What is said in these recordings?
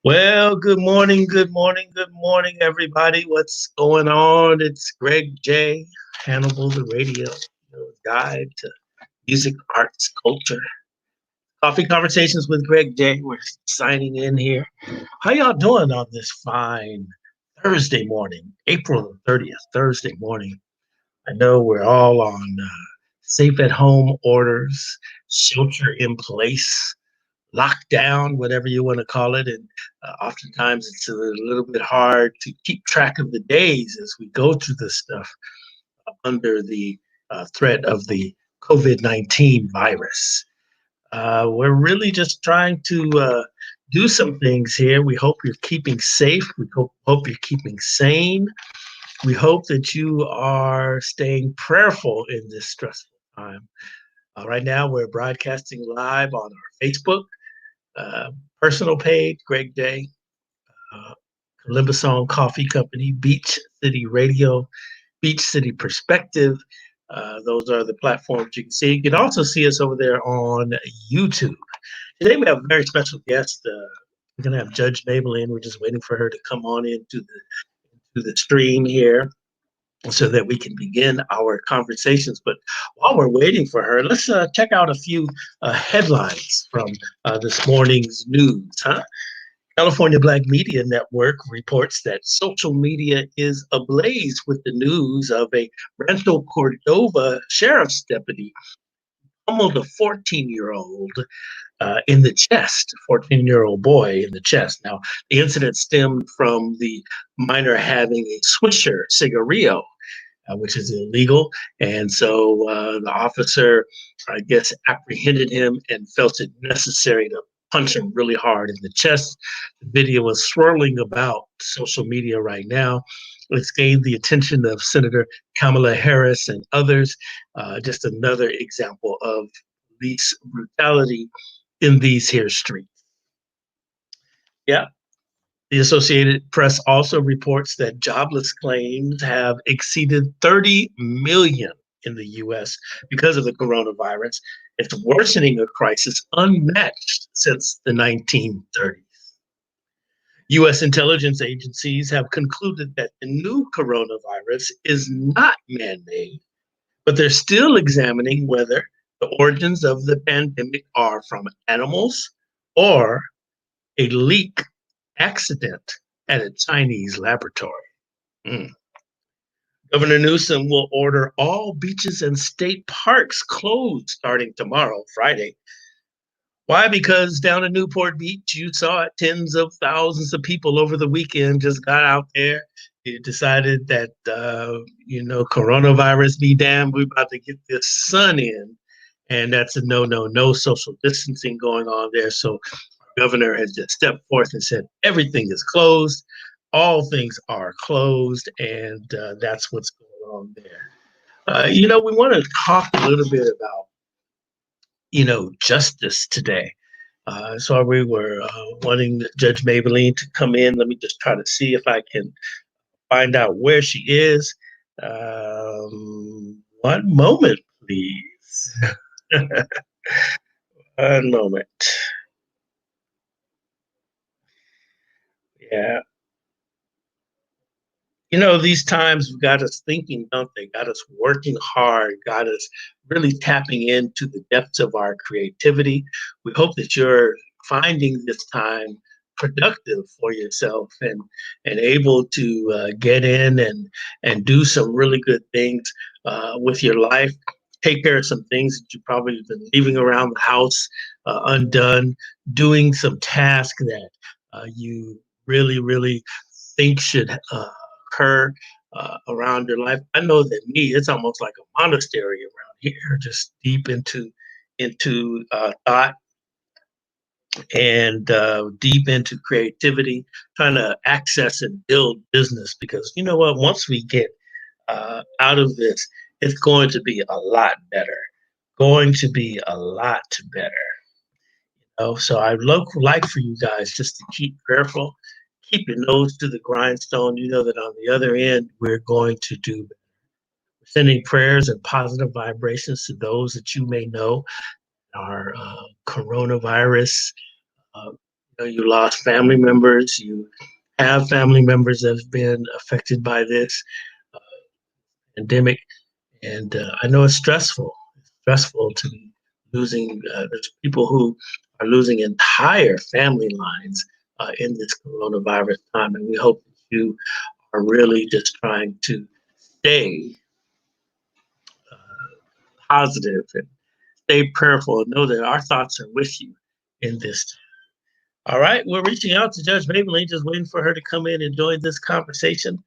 Well, good morning, everybody. What's going on? It's Greg J. Hannibal, the radio guide to music, arts, culture. Coffee Conversations with Greg J. We're signing in here. How y'all doing on this fine Thursday morning, April the 30th, Thursday morning? I know we're all on safe at home orders, shelter in place, lockdown, whatever you want to call it. And oftentimes it's a little bit hard to keep track of the days as we go through this stuff under the threat of the COVID-19 virus. We're really just trying to do some things here. We hope you're keeping safe. We hope you're keeping sane. We hope that you are staying prayerful in this stressful time. Right now, we're broadcasting live on our Facebook uh, personal page, Greg Day, uh, Columbus Song Coffee Company, Beach City Radio, Beach City Perspective. Those are the platforms you can see. You can also see us over there on YouTube. Today we have a very special guest. We're going to have Judge Mablean. We're just waiting for her to come on into the stream here so that we can begin our conversations. But while we're waiting for her, let's check out a few headlines from this morning's news. California Black Media Network reports that social media is ablaze with the news of a Rancho Cordova sheriff's deputy pummeled a 14-year-old in the chest, 14-year-old boy in the chest. Now, the incident stemmed from the minor having a Swisher cigarillo, which is illegal. And so the officer, I guess, apprehended him and felt it necessary to punch him really hard in the chest. The video is swirling about social media right now. It's gained the attention of Senator Kamala Harris and others. Just another example of police brutality in these here streets. Yeah. The Associated Press also reports that jobless claims have exceeded 30 million in the US because of the coronavirus. It's worsening a crisis unmatched since the 1930s. US intelligence agencies have concluded that the new coronavirus is not man made, but they're still examining whether the origins of the pandemic are from animals or a leak accident at a Chinese laboratory. Mm. Governor Newsom will order all beaches and state parks closed starting tomorrow, Friday. Why? Because down in Newport Beach, you saw it, tens of thousands of people over the weekend just got out there. They decided that, coronavirus be damned, we're about to get this sun in. And that's a no social distancing going on there. So governor has just stepped forth and said everything is closed, all things are closed, and that's what's going on there. We want to talk a little bit about justice today. So we were wanting Judge Mablean to come in. Let me just try to see if I can find out where she is. One moment, please. One moment. Yeah. These times have got us thinking, don't they? Got us working hard, got us really tapping into the depths of our creativity. We hope that you're finding this time productive for yourself and able to get in and do some really good things with your life. Take care of some things that you probably have been leaving around the house undone, doing some tasks that you really, really think should occur around your life. I know that me, it's almost like a monastery around here, just deep into thought and deep into creativity, trying to access and build business. Because you know what, once we get out of this, it's going to be a lot better. Going to be a lot better. So I'd like for you guys just to keep prayerful, keep your nose to the grindstone. You know that on the other end, we're going to do better. We're sending prayers and positive vibrations to those that you may know are coronavirus, You lost family members. You have family members that have been affected by this uh, pandemic, and I know it's stressful. It's stressful to be losing. There's people who are losing entire family lines in this coronavirus time, and we hope that you are really just trying to stay positive and stay prayerful and know that our thoughts are with you in this time. All right, we're reaching out to Judge Mablean, just waiting for her to come in and join this conversation.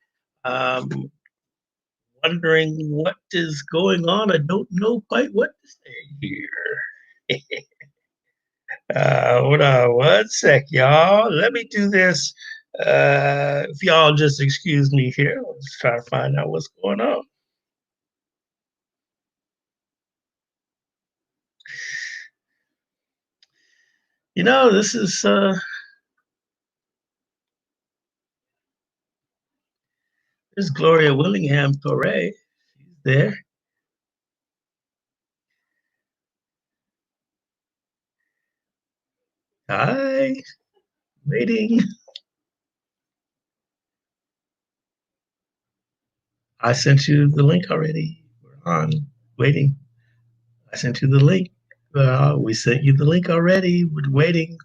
Um, Wondering what is going on. I don't know quite what to say here. Hold on one sec, y'all. Let me do this. If y'all just excuse me here, let's try to find out what's going on. This is this Gloria Willingham Torre. She's there. Hi, waiting. I sent you the link already. We're on, waiting. I sent you the link. We sent you the link already. We're waiting.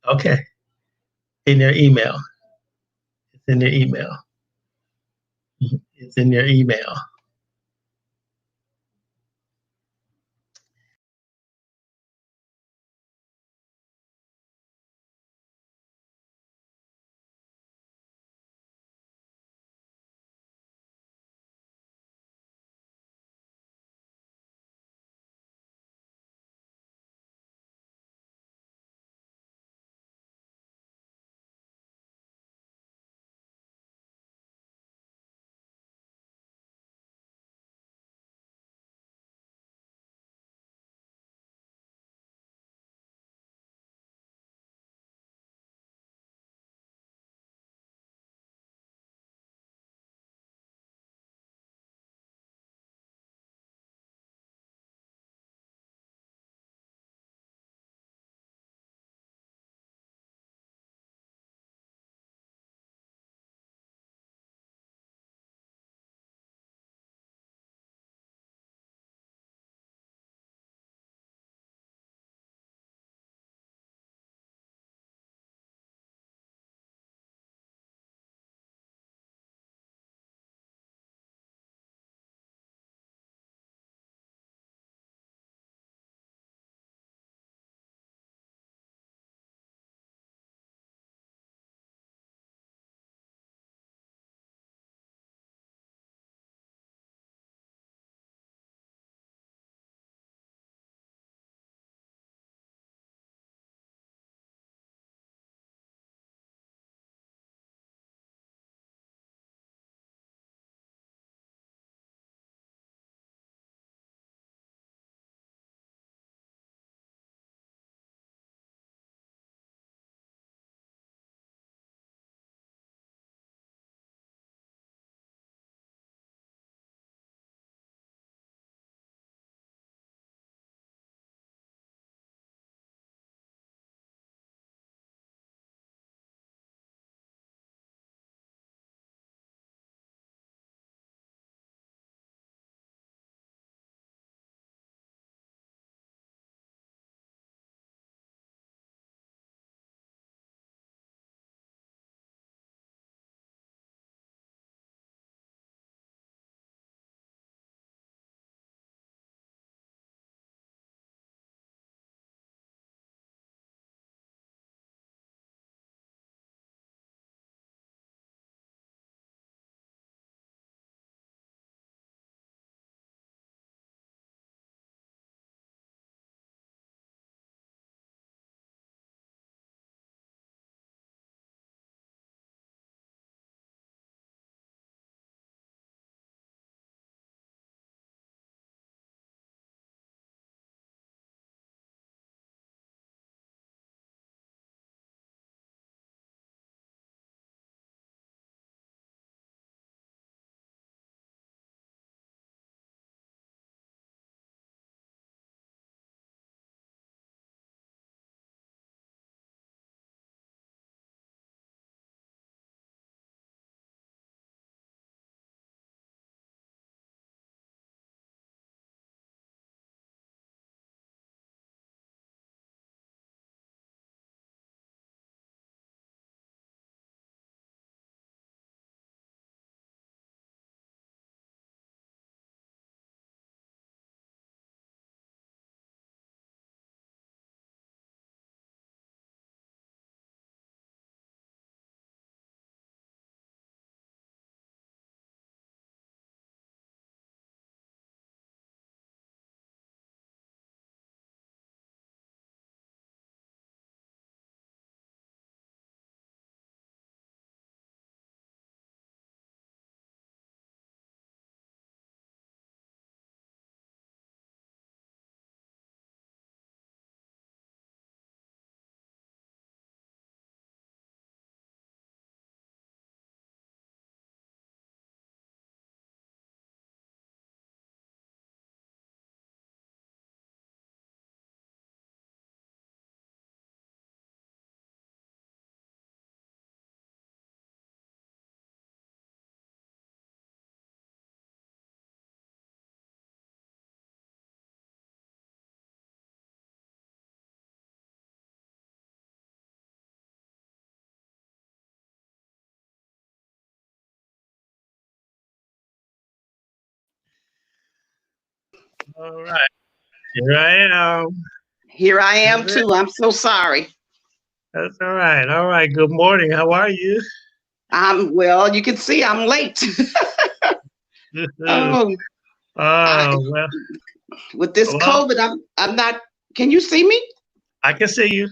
Okay, in your email. It's in your email. It's in your email. All right. Here I am. Here I am That's it. too. I'm so sorry. That's all right. All right. Good morning. How are you? Well, you can see I'm late. Oh, I Oh, well, with this well, COVID, I'm not. Can you see me? I can see you.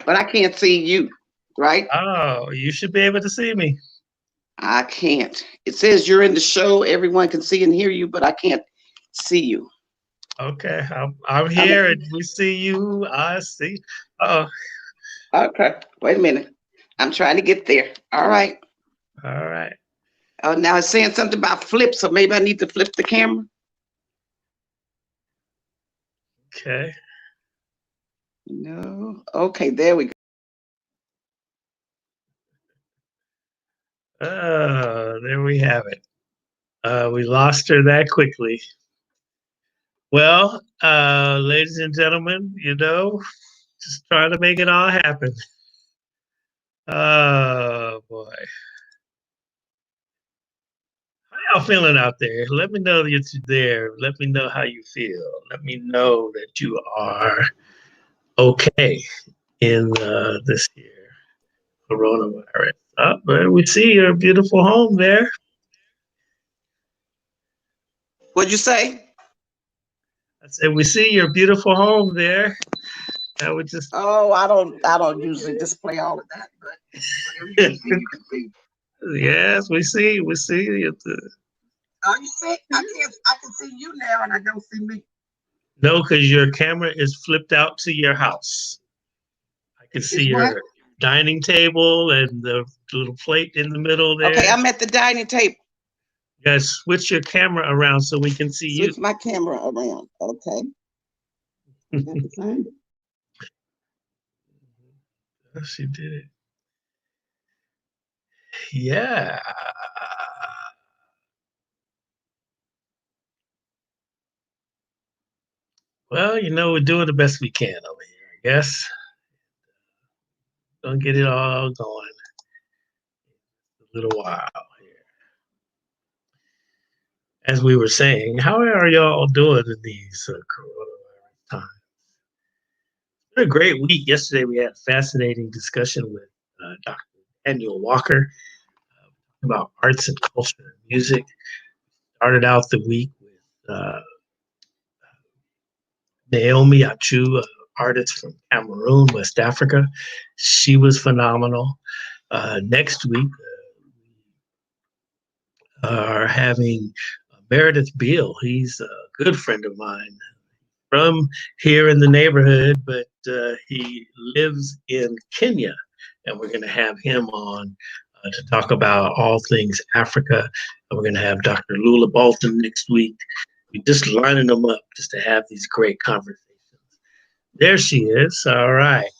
But I can't see you, right? Oh, you should be able to see me. I can't. It says you're in the show. Everyone can see and hear you, but I can't see you. Okay. I'm I'm here and we see you. I see. Oh, okay. Wait a minute. I'm trying to get there. All right. all right. Oh, now it's saying something about flip, so maybe I need to flip the camera. Okay. No. Okay, there we go. There we have it. We lost her that quickly. Well, ladies and gentlemen, just trying to make it all happen. Oh boy. How y'all feeling out there? Let me know that you're there. Let me know how you feel. Let me know that you are okay in this year coronavirus. But we see your beautiful home there. What'd you say? I said we see your beautiful home there. I would just Oh, I don't usually display all of that, but whatever you can see, you can see. yes, we see it. Oh, you see? I can see you now and I don't see me. No, because your camera is flipped out to your house. I can see Is what? your dining table and the little plate in the middle Okay, there. I'm at the dining table. You guys switch your camera around so we can see you. Switch my camera around. Okay. I got to find it. She did it. Yeah. Well, we're doing the best we can over here, I guess. Gonna get it all going a little while here. As we were saying, how are y'all doing in these coronavirus times? It's been a great week. Yesterday we had a fascinating discussion with Dr. Daniel Walker about arts and culture and music. Started out the week with Naomi Achu, artist from Cameroon, West Africa. She was phenomenal. Next week, we are having Meredith Beale. He's a good friend of mine from here in the neighborhood, but he lives in Kenya. And we're going to have him on to talk about all things Africa. And we're going to have Dr. Lula Bolton next week. We're just lining them up just to have these great conversations. There she is. All right.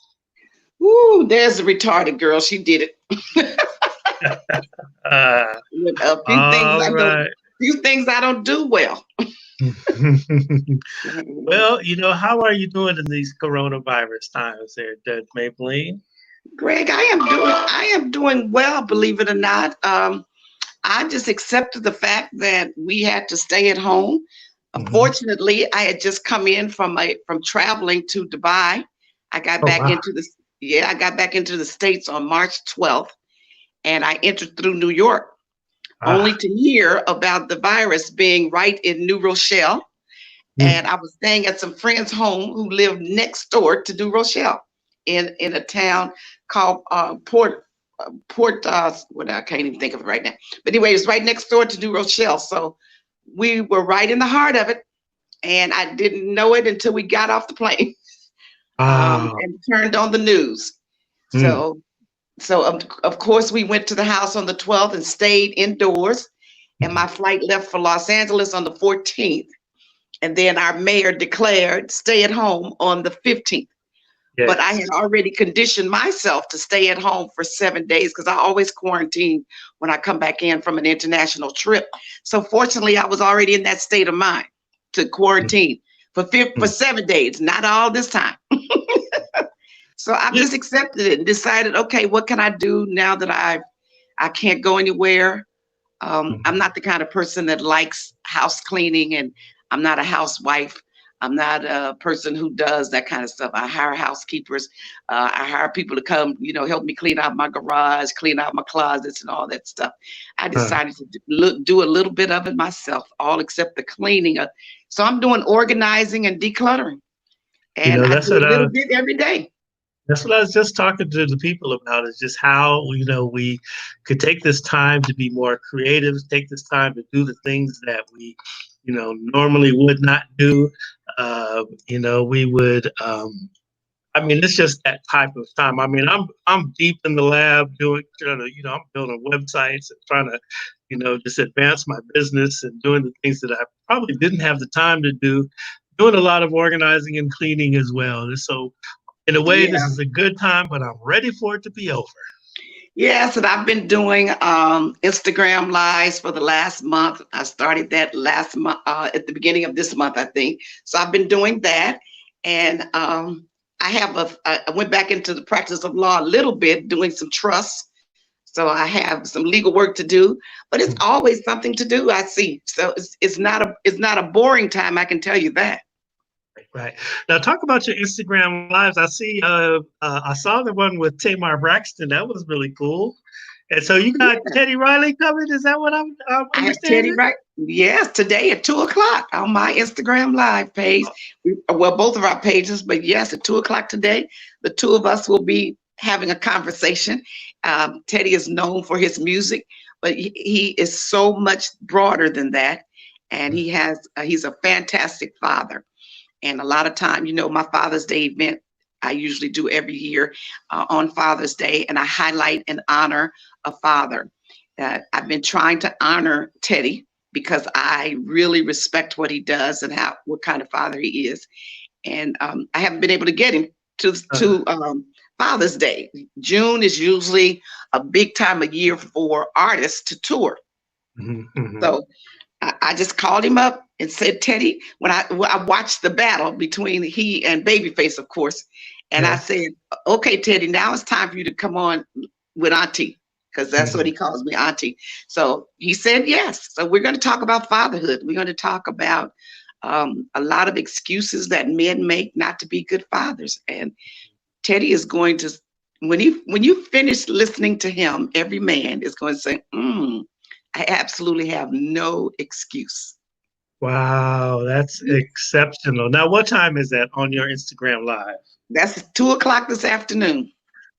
Ooh, there's the retarded girl. She did it. Uh, With a all right. few things I don't do well. Well, how are you doing in these coronavirus times there, Judge Mablean? Greg, I am doing well, believe it or not. I just accepted the fact that we had to stay at home. Mm-hmm. Fortunately, I had just come in from traveling to Dubai. I got Oh, back wow. into the Yeah, I got back into the States on March 12th, and I entered through New York, Ah, only to hear about the virus being right in New Rochelle. mm, And I was staying at some friends' home who lived next door to New Rochelle in a town called Port. What I can't even think of it right now. But anyway, it was right next door to New Rochelle, so we were right in the heart of it, and I didn't know it until we got off the plane ah, and turned on the news. mm, So, of course, we went to the house on the 12th and stayed indoors. And mhm. my flight left for Los Angeles on the 14th. And then our mayor declared stay at home on the 15th. But I Yes. had already conditioned myself to stay at home for 7 days because I always quarantine when I come back in from an international trip. So fortunately, I was already in that state of mind to Mm, quarantine for mm. 7 days, not all this time. So I've Yeah. just accepted it and decided, okay, what can I do now that I can't go anywhere? I'm Mhm, not the kind of person that likes house cleaning, and I'm not a housewife. I'm not a person who does that kind of stuff. I hire housekeepers. I hire people to come, help me clean out my garage, clean out my closets and all that stuff. I Huh. decided to do a little bit of it myself, all except the cleaning. So I'm doing organizing and decluttering. And I That's do a what little bit every day. that's what I was just talking to the people about, is just how, we could take this time to be more creative, take this time to do the things that we, normally would not do. We would, it's just that type of time. I'm deep in the lab I'm building websites and trying to, just advance my business and doing the things that I probably didn't have the time to do, doing a lot of organizing and cleaning as well. And so in a way, this Yeah. is a good time, but I'm ready for it to be over. Yes, and I've been doing Instagram lives for the last month. I started that last month, at the beginning of this month, I think. So I've been doing that, and I went back into the practice of law a little bit, doing some trusts. So I have some legal work to do, but it's always something to do. I see. So it's not a boring time. I can tell you that. Right. Now, talk about your Instagram lives. I see. I saw the one with Tamar Braxton. That was really cool. And so you got Teddy Riley coming. Is that what I'm I have Teddy understanding? right. Yes, today at 2 o'clock on my Instagram live page. Well, both of our pages, but yes, at 2 o'clock today, the two of us will be having a conversation. Teddy is known for his music, but he is so much broader than that, and he's a fantastic father. And a lot of time, my Father's Day event I usually do every year on Father's Day, and I highlight and honor a father. I've been trying to honor Teddy because I really respect what he does and what kind of father he is. And I haven't been able to get him to Father's Day. June is usually a big time of year for artists to tour. So I just called him up and said, Teddy, when I watched the battle between he and Babyface, of course, and I Yes. said, okay, Teddy, now it's time for you to come on with Auntie, because that's what he calls me, Auntie. So he said yes. So we're going to talk about fatherhood. We're going to talk about a lot of excuses that men make not to be good fathers. And Teddy is going to, when you finish listening to him, every man is going to say, I absolutely have no excuse. Wow, that's exceptional. Now, what time is that on your Instagram live? That's 2 o'clock this afternoon.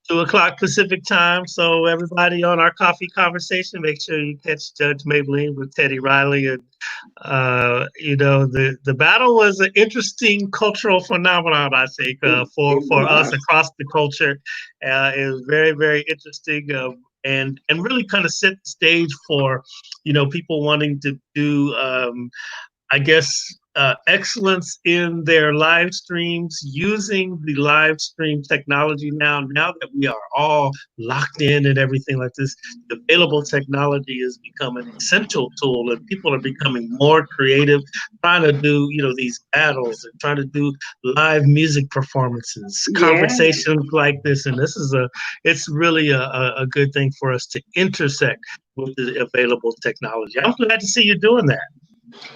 2 o'clock Pacific time. So everybody on our coffee conversation, make sure you catch Judge Mablean with Teddy Riley. And the battle was an interesting cultural phenomenon, I think, for us Was. across the culture. It was very, very interesting. And really kind of set the stage for, people wanting to do, I guess, excellence in their live streams, using the live stream technology now that we are all locked in and everything like this. The available technology has become an essential tool, and people are becoming more creative, trying to do, these battles and trying to do live music performances, Yeah. conversations like this. And it's really a good thing for us to intersect with the available technology. I'm glad to see you doing that.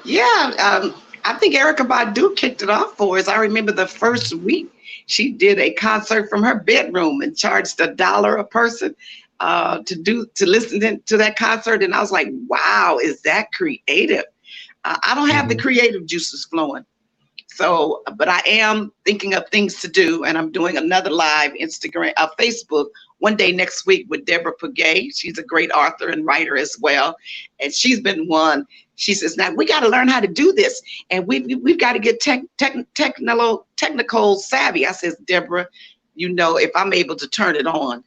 Yeah. I think Erica Badu kicked it off for us. I remember the first week she did a concert from her bedroom and charged $1 a person to listen to that concert. And I was like, wow, is that creative? I don't have the creative juices flowing. So, but I am thinking of things to do, and I'm doing another live Facebook one day next week with Deborah Pagay. She's a great author and writer as well, and she's been one. She says, now we got to learn how to do this, and we've got to get technical savvy. I says, Deborah, if I'm able to turn it on,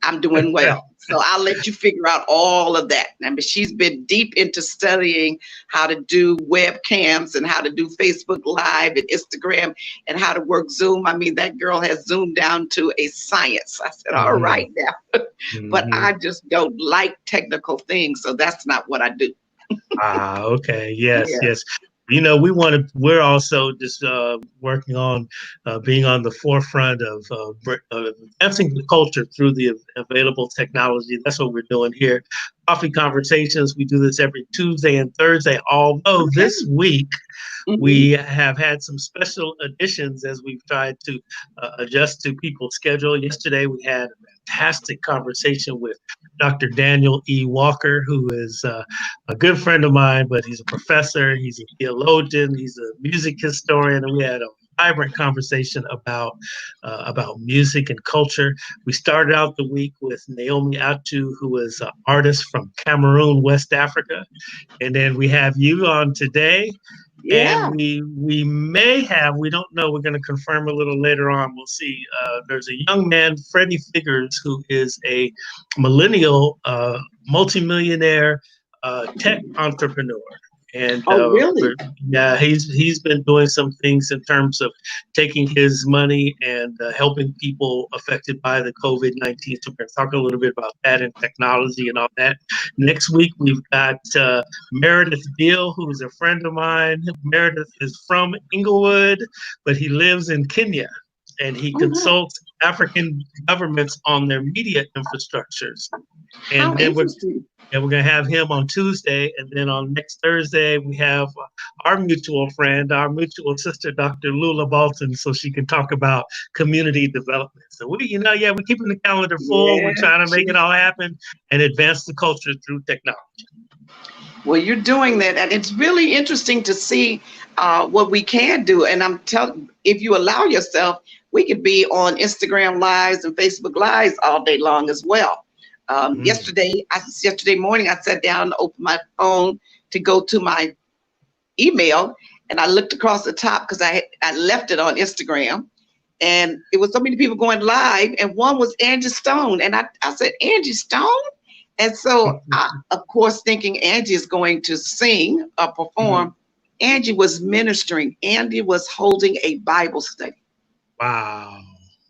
I'm doing well. So I'll let you figure out all of that. I mean, she's been deep into studying how to do webcams and how to do Facebook Live and Instagram and how to work Zoom. I mean, that girl has zoomed down to a science. I said, all right now. But I just don't like technical things. So that's not what I do. Okay. Yes, Yeah. yes. We're also just working on being on the forefront of advancing the culture through the available technology. That's what we're doing here Coffee Conversations. We do this every Tuesday and Thursday, although Okay. this week Mhm. we have had some special additions as we've tried to adjust to people's schedule. Yesterday, we had a fantastic conversation with Dr. Daniel E. Walker, who is a good friend of mine, but he's a professor, he's a theologian, he's a music historian, and we had a vibrant conversation about music and culture. We started out the week with Naomi Atu, who is an artist from Cameroon, West Africa, and then we have you on today. And Yeah. we don't know, we're going to confirm a little later on. We'll see. There's a young man, Freddie Figures, who is a millennial multimillionaire tech entrepreneur. And Oh, really? yeah, he's been doing some things in terms of taking his money and helping people affected by the COVID-19. So we're going to talk a little bit about that and technology and all that. Next week, we've got Meredith Beal, who's a friend of mine. Meredith is from Inglewood, but he lives in Kenya, and he Oh, wow. consults African governments on their media infrastructures. How And then interesting. we're going to have him on Tuesday. And then on next Thursday, we have our mutual friend, our mutual sister, Dr. Lula Bolton, so she can talk about community development. So we're keeping the calendar full. Yeah. We're trying to make it all happen and advance the culture through technology. Well, you're doing that, and it's really interesting to see what we can do. And I'm telling, if you allow yourself, we could be on Instagram Lives and Facebook Lives all day long as well. Yesterday morning, I sat down to open my phone to go to my email, and I looked across the top because I left it on Instagram, and it was so many people going live, and one was Angie Stone, and I said, Angie Stone? And so, of course, thinking Angie is going to sing or perform, Angie was ministering. Angie was holding a Bible study. Wow.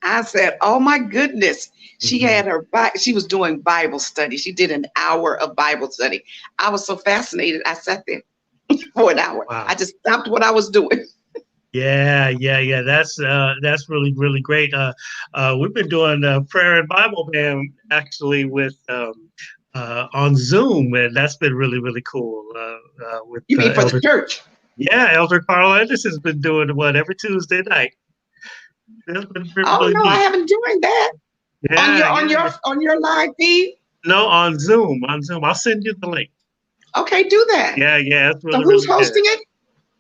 I said, oh my goodness. She had she was doing Bible study. She did an hour of Bible study. I was so fascinated. I sat there for an hour. Wow. I just stopped what I was doing. Yeah. That's really, really great. We've been doing prayer and Bible band actually with on Zoom, and that's been really, really cool. With You mean for the Elder, church? yeah, Elder Carl Anderson's been doing every Tuesday night. That's been Oh really no, I neat. haven't doing that. Yeah. On your live feed? No, on Zoom. I'll send you the link. Okay, do that. Yeah, that's So really, who's really good. hosting it?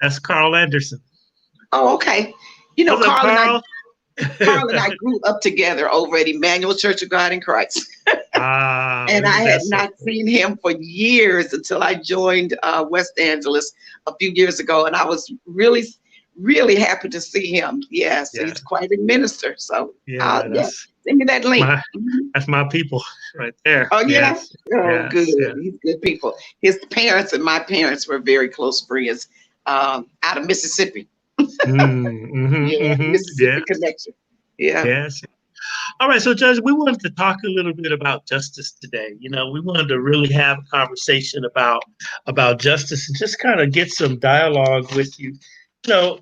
That's Carl Anderson. Oh, okay. You know, What's up, Carl? Carl and I grew up together over at Emmanuel Church of God in Christ. And I had not seen him for years until I joined West Angeles a few years ago. And I was really, really happy to see him. Yes, he's quite a minister. So, send me that link. That's my people right there. Oh, yeah? Yes. Oh, good. Yes. He's good people. His parents and my parents were very close friends out of Mississippi. Mississippi connection. Yeah. Yes. All right, so Judge, we wanted to talk a little bit about justice today. We wanted to really have a conversation about justice and just kind of get some dialogue with you. I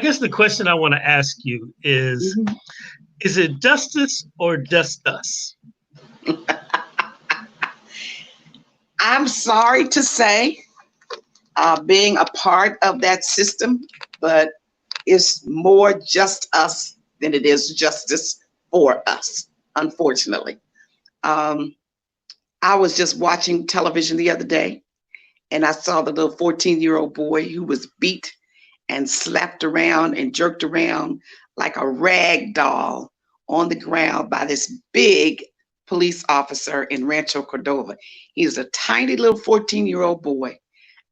guess the question I want to ask you is it justice or just us? I'm sorry to say, being a part of that system, but it's more just us than it is justice for us, unfortunately. I was just watching television the other day, and I saw the little 14-year-old boy who was beat and slapped around and jerked around like a rag doll on the ground by this big police officer in Rancho Cordova. He was a tiny little 14-year-old boy.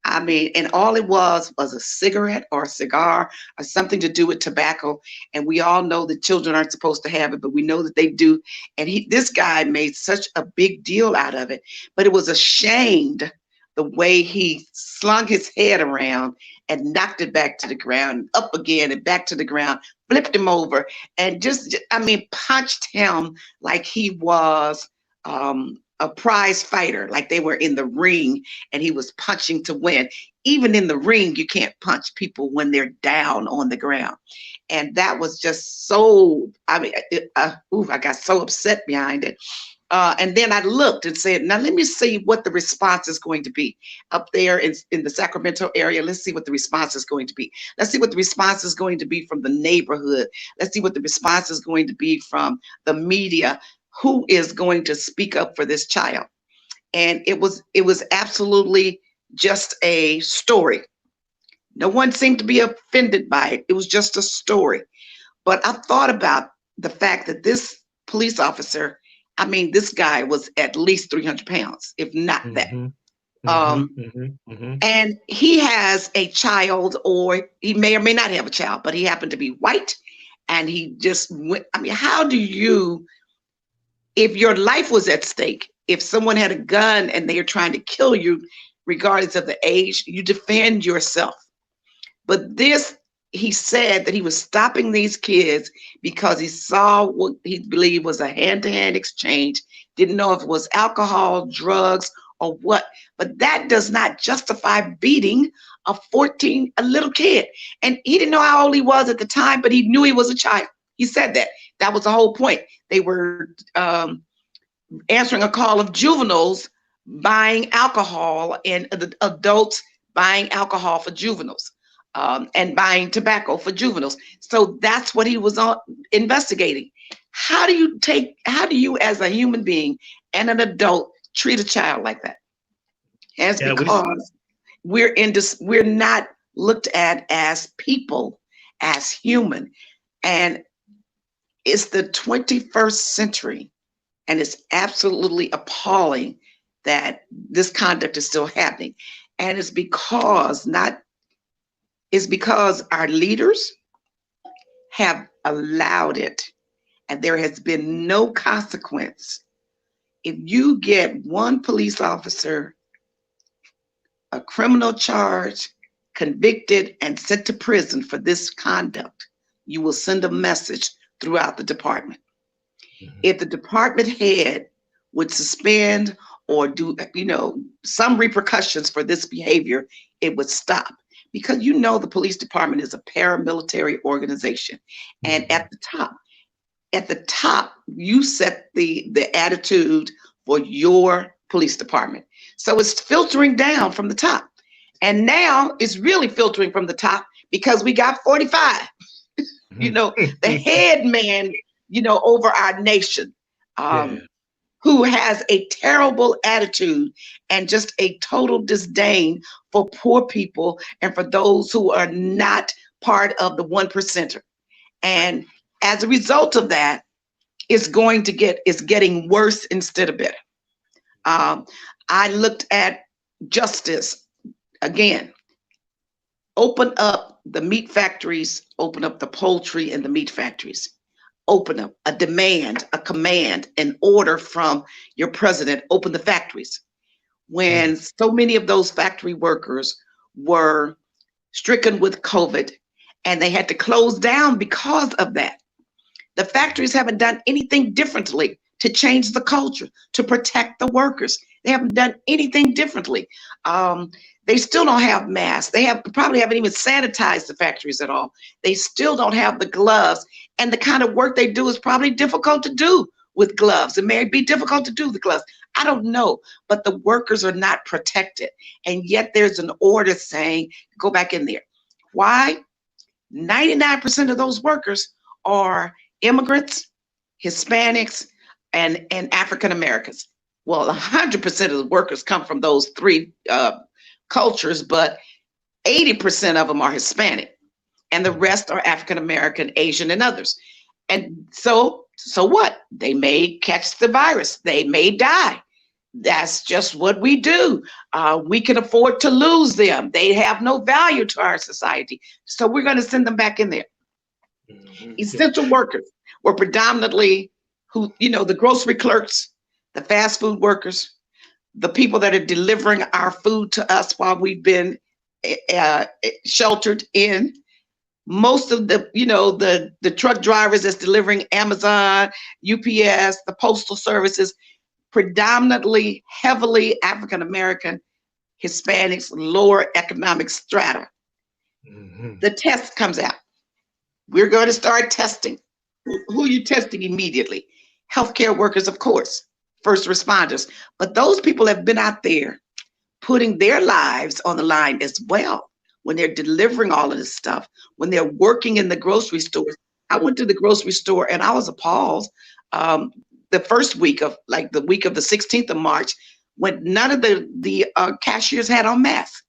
I mean, and all it was a cigarette or a cigar or something to do with tobacco. And we all know that children aren't supposed to have it, but we know that they do. And this guy made such a big deal out of it. But it was ashamed the way he slung his head around and knocked it back to the ground, up again and back to the ground, flipped him over, and punched him like he was a prize fighter, like they were in the ring and he was punching to win. Even in the ring, you can't punch people when they're down on the ground. And that was just so, I got so upset behind it. And then I looked and said, now let me see what the response is going to be up there in the Sacramento area. Let's see what the response is going to be. Let's see what the response is going to be from the neighborhood. Let's see what the response is going to be from the media. Who is going to speak up for this child? And it was absolutely just a story. No one seemed to be offended by it. It was just a story. But I thought about the fact that this police officer, I mean, this guy was at least 300 pounds, if not that. And he has a child, or he may or may not have a child, but he happened to be white. And he just went, I mean, how do you, if your life was at stake, if someone had a gun and they are trying to kill you, regardless of the age, you defend yourself. But this, he said that he was stopping these kids because he saw what he believed was a hand-to-hand exchange, didn't know if it was alcohol, drugs, or what. But that does not justify beating a little kid. And he didn't know how old he was at the time, but he knew he was a child. He said that. That was the whole point. They were answering a call of juveniles buying alcohol, and the adults buying alcohol for juveniles. And buying tobacco for juveniles. So that's what he was investigating. How do you as a human being and an adult treat a child like that? It's because we're not looked at as people, as human. And it's the 21st century, and it's absolutely appalling that this conduct is still happening. And it's because our leaders have allowed it, and there has been no consequence. If you get one police officer a criminal charge, convicted, and sent to prison for this conduct, you will send a message throughout the department. If the department head would suspend or do, some repercussions for this behavior, it would stop. Because the police department is a paramilitary organization. And at the top, you set the attitude for your police department. So it's filtering down from the top. And now it's really filtering from the top because we got 45, the head man, over our nation, who has a terrible attitude and just a total disdain for poor people and for those who are not part of the 1%er. And as a result of that, it's getting worse instead of better. I looked at justice again. Open up the meat factories, open up the poultry and the meat factories. Open up a command, an order from your president, open the factories. When so many of those factory workers were stricken with COVID and they had to close down because of that. The factories haven't done anything differently to change the culture, to protect the workers. They haven't done anything differently. They still don't have masks. They probably haven't even sanitized the factories at all. They still don't have the gloves. And the kind of work they do is probably difficult to do with gloves. It may be difficult to do the gloves. I don't know, but the workers are not protected. And yet there's an order saying, go back in there. Why? 99% of those workers are immigrants, Hispanics, and African Americans. Well, 100% of the workers come from those three cultures, but 80% of them are Hispanic. And the rest are African American, Asian, and others. And so what? They may catch the virus. They may die. That's just what we do. We can afford to lose them. They have no value to our society. So we're going to send them back in there. Essential workers were predominantly the grocery clerks, the fast food workers, the people that are delivering our food to us while we've been sheltered in. Most of the truck drivers that's delivering Amazon, UPS, the postal services, predominantly heavily African American, Hispanics, lower economic strata. The test comes out. We're going to start testing. Who are you testing immediately? Healthcare workers, of course. first responders. But those people have been out there putting their lives on the line as well when they're delivering all of this stuff, when they're working in the grocery stores. I went to the grocery store and I was appalled. The first week of the week of the 16th of March, when none of the cashiers had on masks.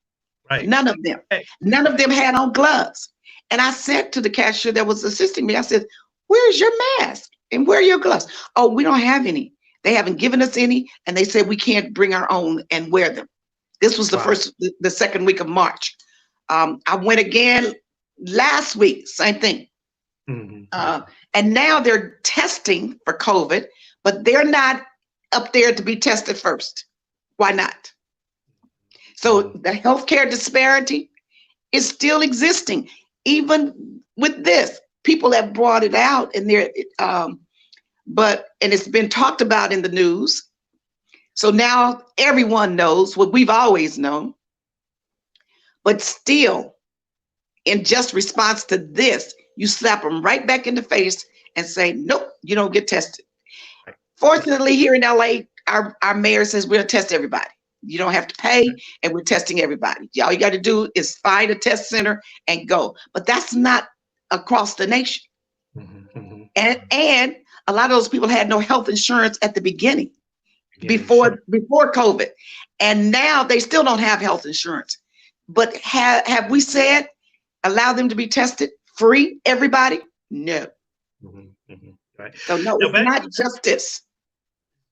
Right. None of them. None of them had on gloves. And I said to the cashier that was assisting me, I said, "Where's your mask? And where are your gloves?" "Oh, we don't have any. They haven't given us any. And they said we can't bring our own and wear them." This was the second week of March. I went again last week, same thing. Mm-hmm. And now they're testing for COVID, but they're not up there to be tested first. Why not? So the healthcare disparity is still existing. Even with this, people have brought it out and and it's been talked about in the news. So now everyone knows what we've always known. But still, in just response to this, you slap them right back in the face and say, "Nope, you don't get tested." Right. Fortunately, here in LA, our mayor says we'll test everybody. You don't have to pay, and we're testing everybody. All you got to do is find a test center and go. But that's not across the nation. Mm-hmm. And a lot of those people had no health insurance at the beginning, before COVID. And now they still don't have health insurance. But have we said allow them to be tested free, everybody? No. Mm-hmm. Mm-hmm. Right. So no, it's not justice.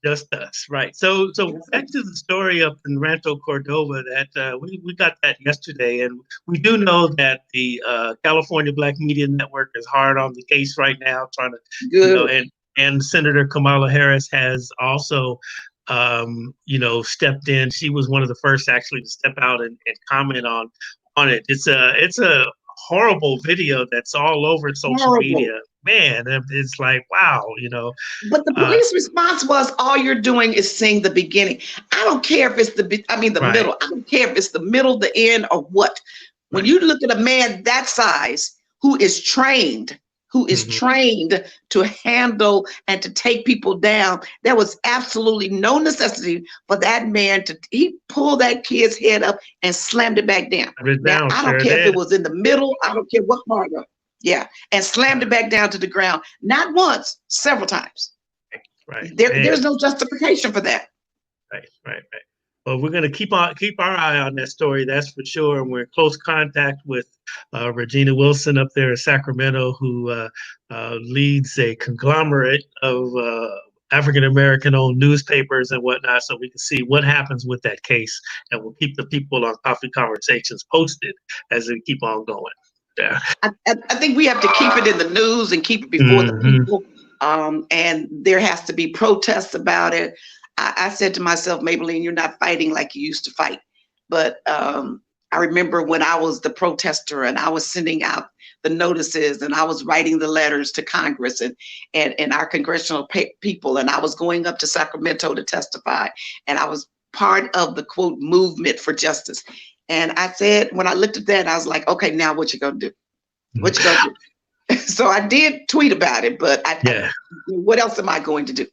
Just us, right? So back to the story up in Rancho Cordova that we got that yesterday, and we do know that the California Black Media Network is hard on the case right now, trying to, and Senator Kamala Harris has also, stepped in. She was one of the first actually to step out and comment on it. It's a horrible video that's all over social media. Man, it's like, wow, But the police response was, all you're doing is seeing the beginning. I don't care if it's the middle. I don't care if it's the middle, the end, or what. When you look at a man that size who is trained to handle and to take people down, there was absolutely no necessity for that man he pulled that kid's head up and slammed it back down. Now, I don't care if it was in the middle. I don't care what part of it. Yeah, and slammed it back down to the ground. Not once, several times. Right. There's no justification for that. Right. Well, we're going to keep our eye on that story, that's for sure. And we're in close contact with Regina Wilson up there in Sacramento, who leads a conglomerate of African-American-owned newspapers and whatnot, so we can see what happens with that case. And we'll keep the people on Coffee Conversations posted as we keep on going. Yeah. I think we have to keep it in the news and keep it before the people. And there has to be protests about it. I said to myself, Mablean, you're not fighting like you used to fight. But I remember when I was the protester and I was sending out the notices and I was writing the letters to Congress and our congressional people, and I was going up to Sacramento to testify, and I was part of the quote movement for justice. And I said, when I looked at that, I was like, okay, now what you gonna do? What you gonna do? So I did tweet about it, but what else am I going to do?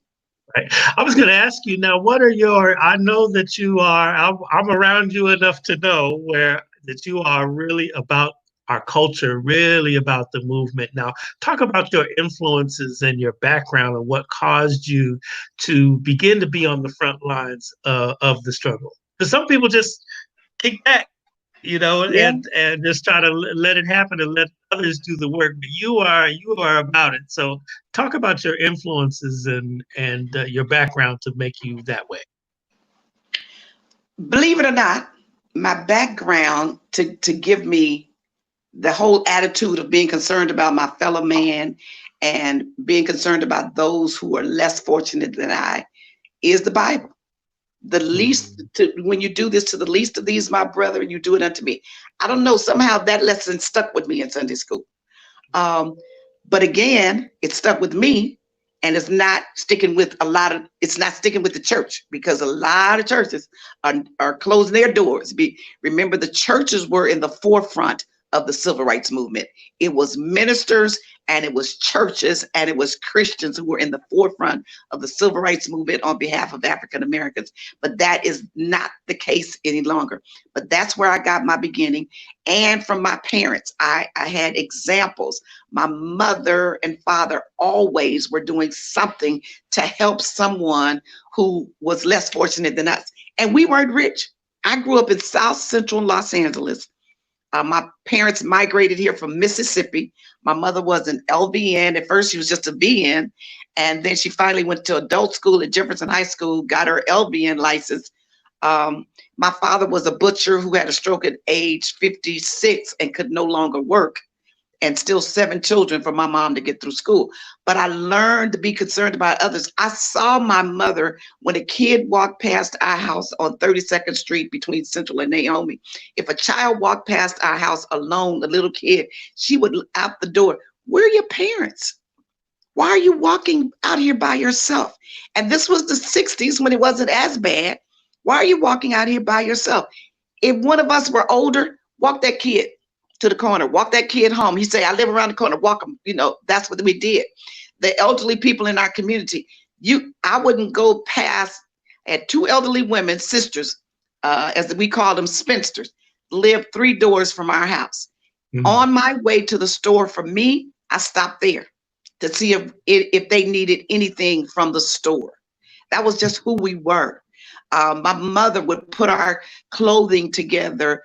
Right. I was going to ask you now, what are I know that you are, I'm around you enough to know that you are really about our culture, really about the movement. Now, talk about your influences and your background and what caused you to begin to be on the front lines of the struggle. Because some people just kick back, and just try to let it happen and let others do the work. But you are about it. So talk about your influences and your background to make you that way. Believe it or not, my background to give me the whole attitude of being concerned about my fellow man and being concerned about those who are less fortunate than I is the Bible. The least, when you do this to the least of these, my brother, you do it unto me. I don't know, somehow that lesson stuck with me in Sunday school. But again, it stuck with me, and it's not sticking with it's not sticking with the church, because a lot of churches are closing their doors. Remember, the churches were in the forefront of the civil rights movement. It was ministers and it was churches and it was Christians who were in the forefront of the civil rights movement on behalf of African Americans. But that is not the case any longer. But that's where I got my beginning. And from my parents, I had examples. My mother and father always were doing something to help someone who was less fortunate than us. And we weren't rich. I grew up in South Central Los Angeles. My parents migrated here from Mississippi. My mother was an LVN. At first, she was just a VN. And then she finally went to adult school at Jefferson High School, got her LVN license. My father was a butcher who had a stroke at age 56 and could no longer work, and still 7 children for my mom to get through school. But I learned to be concerned about others. I saw my mother when a kid walked past our house on 32nd Street between Central and Naomi. If a child walked past our house alone, a little kid, she would look out the door. Where are your parents? Why are you walking out here by yourself? And this was the 60s when it wasn't as bad. Why are you walking out here by yourself? If one of us were older, walk that kid to the corner, walk that kid home. He say, I live around the corner, walk him. You know, that's what we did. The elderly people in our community, I wouldn't go past, I had 2 elderly women, sisters, as we call them, spinsters, lived 3 doors from our house. Mm-hmm. On my way to the store for me, I stopped there to see if they needed anything from the store. That was just who we were. My mother would put our clothing together.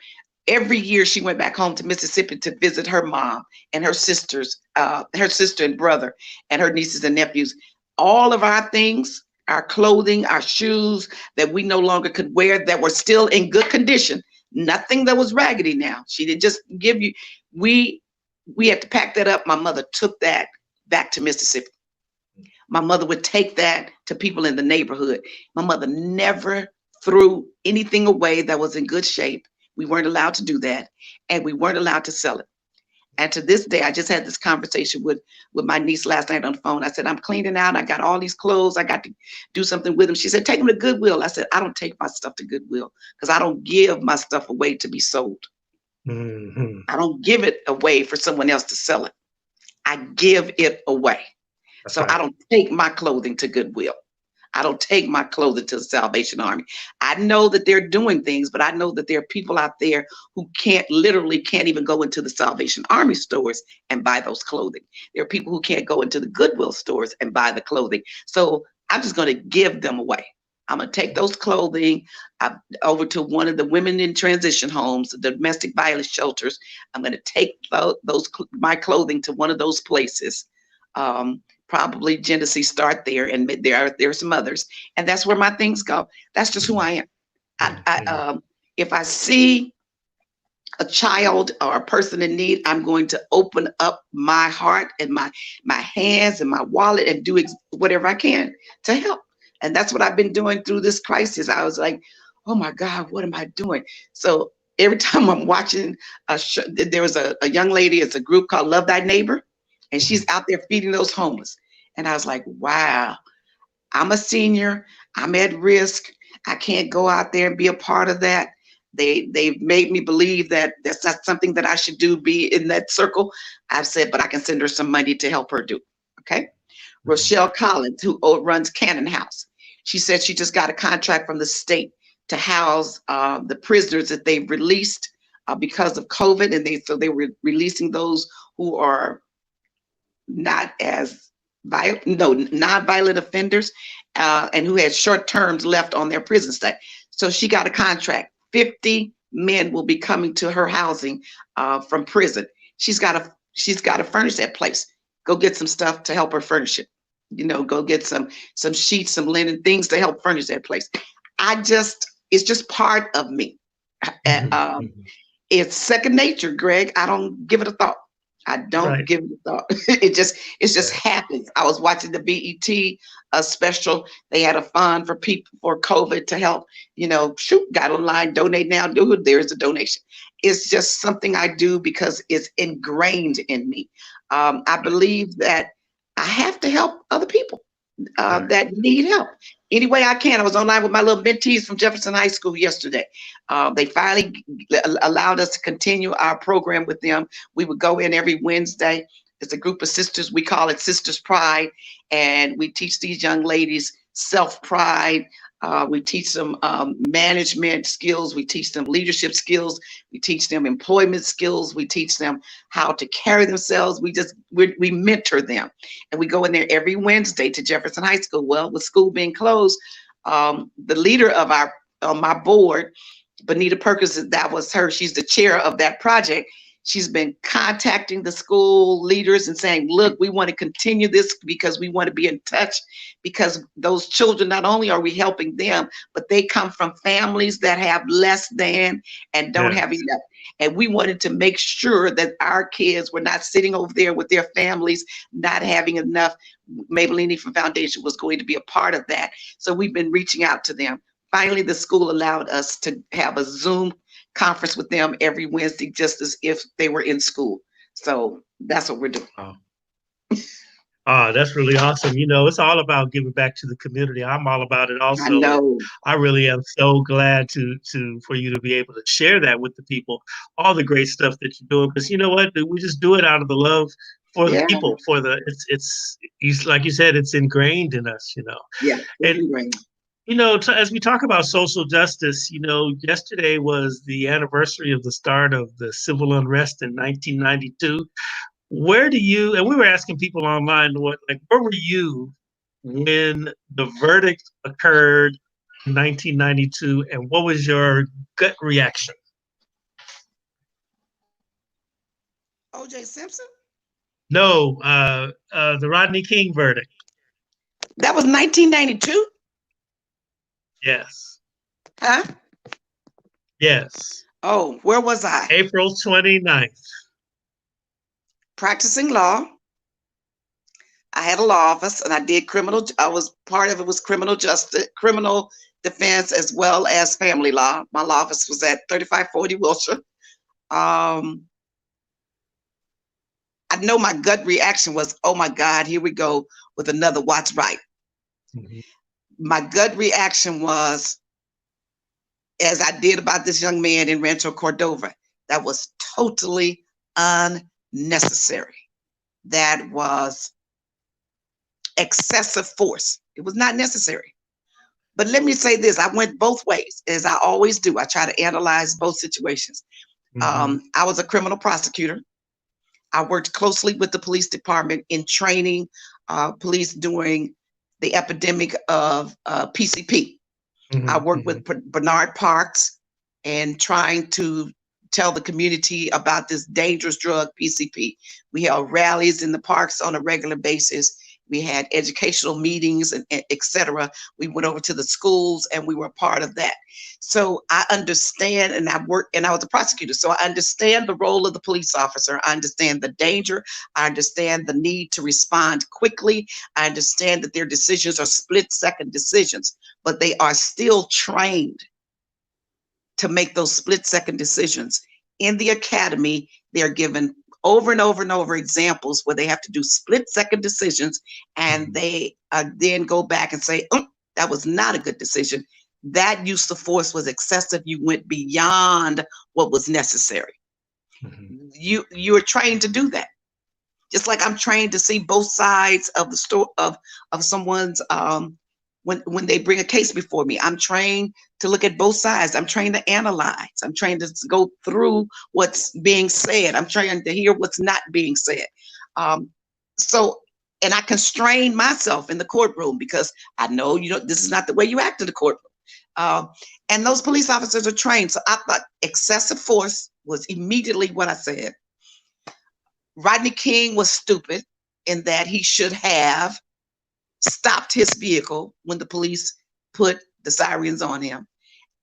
Every year she went back home to Mississippi to visit her mom and her sisters, her sister and brother, and her nieces and nephews. All of our things, our clothing, our shoes that we no longer could wear, that were still in good condition, nothing that was raggedy now. She didn't just give you, we had to pack that up. My mother took that back to Mississippi. My mother would take that to people in the neighborhood. My mother never threw anything away that was in good shape. We weren't allowed to do that, and we weren't allowed to sell it. And to this day, I just had this conversation with my niece last night on the phone. I said, I'm cleaning out. I got all these clothes. I got to do something with them. She said, take them to Goodwill. I said, I don't take my stuff to Goodwill because I don't give my stuff away to be sold. Mm-hmm. I don't give it away for someone else to sell it. I give it away. That's so right. I don't take my clothing to Goodwill. I don't take my clothing to the Salvation Army. I know that they're doing things, but I know that there are people out there who can't even go into the Salvation Army stores and buy those clothing. There are people who can't go into the Goodwill stores and buy the clothing. So I'm just going to give them away. I'm going to take those clothing over to one of the women in transition homes, the domestic violence shelters. I'm going to take my clothing to one of those places. Probably Genesee, start there, and there are some others, and that's where my things go. That's just who I am. If I see a child or a person in need, I'm going to open up my heart and my hands and my wallet and do whatever I can to help. And that's what I've been doing through this crisis. I was like, oh my God, what am I doing? So every time I'm watching a show, there was a young lady, it's a group called Love Thy Neighbor. And she's out there feeding those homeless. And I was like, wow, I'm a senior. I'm at risk. I can't go out there and be a part of that. They've made me believe that that's not something that I should do, be in that circle. I've said, but I can send her some money to help her do. Okay. Mm-hmm. Rochelle Collins, who runs Cannon House. She said she just got a contract from the state to house the prisoners that they've released because of COVID. And so they were releasing those who are non-violent offenders and who had short terms left on their prison stay. So she got a contract. 50 men will be coming to her housing from prison. She's got to furnish that place. Go get some stuff to help her furnish it. You know, go get some sheets, some linen, things to help furnish that place. It's just part of me. Mm-hmm. It's second nature, Greg. I don't give it a thought. I don't give it a thought. It just happens. I was watching the BET special. They had a fund for people for COVID to help, got online, donate now, there's a donation. It's just something I do because it's ingrained in me. I believe that I have to help other people. Right. that need help. Any way I can. I was online with my little mentees from Jefferson High School yesterday. They finally allowed us to continue our program with them. We would go in every Wednesday. It's a group of sisters. We call it Sisters Pride. And we teach these young ladies self-pride. We teach them management skills. We teach them leadership skills. We teach them employment skills. We teach them how to carry themselves. We mentor them. And we go in there every Wednesday to Jefferson High School. Well, with school being closed, the leader of my board, Bonita Perkins, that was her. She's the chair of that project. She's been contacting the school leaders and saying, look, we want to continue this because we want to be in touch, because those children, not only are we helping them, but they come from families that have less than and don't have enough. And we wanted to make sure that our kids were not sitting over there with their families, not having enough. Mablean Foundation was going to be a part of that. So we've been reaching out to them. Finally, the school allowed us to have a Zoom conference with them every Wednesday, just as if they were in school. So that's what we're doing. That's really awesome. It's all about giving back to the community. I'm all about it also. I know. I really am so glad for you to be able to share that with the people, all the great stuff that you're doing. Because you know what? We just do it out of the love for the people, it's like you said, it's ingrained in us, Yeah, and ingrained. As we talk about social justice, yesterday was the anniversary of the start of the civil unrest in 1992. And we were asking people online, where were you when the verdict occurred in 1992, and what was your gut reaction? O.J. Simpson? No, the Rodney King verdict. That was 1992? Yes. Huh? Yes. Oh, where was I? April 29th. Practicing law. I had a law office and I did part of it was criminal justice, criminal defense, as well as family law. My law office was at 3540 Wilshire. I know my gut reaction was, oh my God, here we go with another Watts right. Mm-hmm. My gut reaction was, as I did about this young man in Rancho Cordova, that was totally unnecessary. That was excessive force. It was not necessary. But let me say this, I went both ways, as I always do. I try to analyze both situations. Mm-hmm. I was a criminal prosecutor. I worked closely with the police department in training police during the epidemic of PCP. Mm-hmm. I worked with Bernard Parks and trying to tell the community about this dangerous drug, PCP. We held rallies in the parks on a regular basis. We had educational meetings and et cetera. We went over to the schools and we were a part of that. So I understand, and I was a prosecutor. So I understand the role of the police officer. I understand the danger. I understand the need to respond quickly. I understand that their decisions are split-second decisions, but they are still trained to make those split-second decisions. In the academy, they're given over and over and over examples where they have to do split-second decisions, and they then go back and say, that was not a good decision. That use of force was excessive. You went beyond what was necessary. Mm-hmm. You are trained to do that. Just like I'm trained to see both sides of the story of someone's when they bring a case before me. I'm trained to look at both sides. I'm trained to analyze. I'm trained to go through what's being said. I'm trained to hear what's not being said. And I constrain myself in the courtroom because I know, this is not the way you act in the courtroom. And those police officers are trained. So I thought excessive force was immediately what I said. Rodney King was stupid in that he should have stopped his vehicle when the police put the sirens on him.